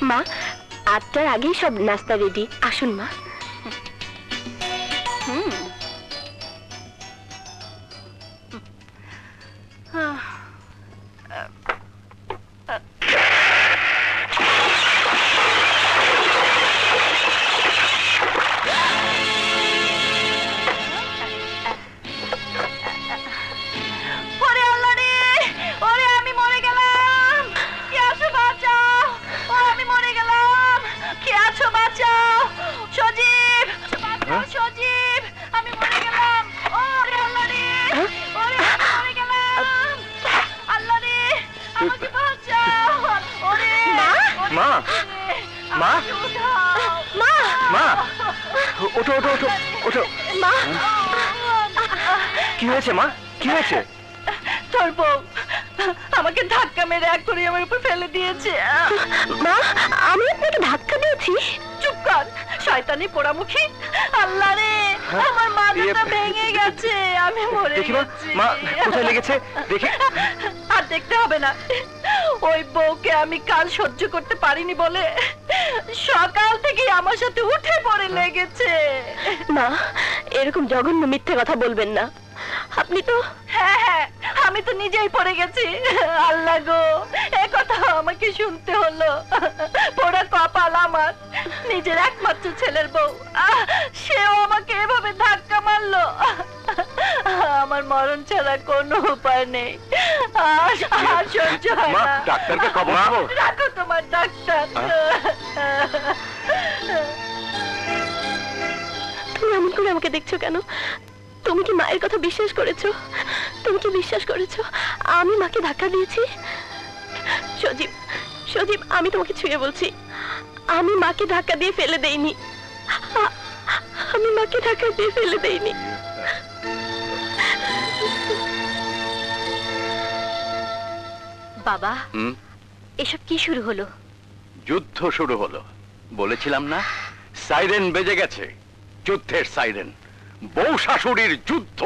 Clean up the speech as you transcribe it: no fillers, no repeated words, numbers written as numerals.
মা, 8টার আগেই সব নাস্তা রেডি, আসুন মা। কি হয়েছে মা, কি হয়েছে? তোর বউ আমাকে ধাক্কা মেরে অ্যাকোয়ারিয়ামের উপর ফেলে দিয়েছে। মা, আমি আপনাকে ধাক্কা দিয়েছি? চুপ কর শয়তানি পোড়ামুখী। আল্লাহ রে, আমার মাথাটা ভেঙে গেছে, আমি মরে দেখি মা, গেছি। মা কোথায় লেগেছে দেখি। আর দেখতে হবে না, ওই বউকে আমি কাল সহ্য করতে পারিনি বলে সকাল থেকে আমার সাথে উঠে পড়ে লেগেছে। মা, এরকম জঘন্য মিথ্যে কথা বলবেন না। আপনি তো... হ্যাঁ, আমি তো নিজেই পড়ে গেছি। আল্লাহ গো, এ কথা আমাকে শুনতে হলো। পোড়া কপাল আমার, নিজের একমাত্র ছেলের বউ, সেও আমাকে এভাবে ধাক্কা মারলো। আমার মরণ ছাড়া কোনো উপায় নেই, আর সহ্য হয় না। ডাক্তারকে খবর দেবো? রাখো তোমার ডাক্তার। তুমি এমন করে আমাকে দেখছো কেন? তুমি কি মায়ের কথা বিশ্বাস করেছো? তুমি কি বিশ্বাস করেছো আমি মাকে ধাক্কা দিয়েছি? সজীব, সজীব, আমি তোমাকে ছুঁয়ে বলছি, আমি মাকে ধাক্কা দিয়ে ফেলে দেইনি। আমি মাকে ধাক্কা দিয়ে ফেলে দেইনি। বাবা, এসব কি শুরু হলো? যুদ্ধ শুরু হলো, বলেছিলাম না? সাইরেন বেজে গেছে, যুদ্ধের সাইরেন, বউ শাশুড়ির যুদ্ধ।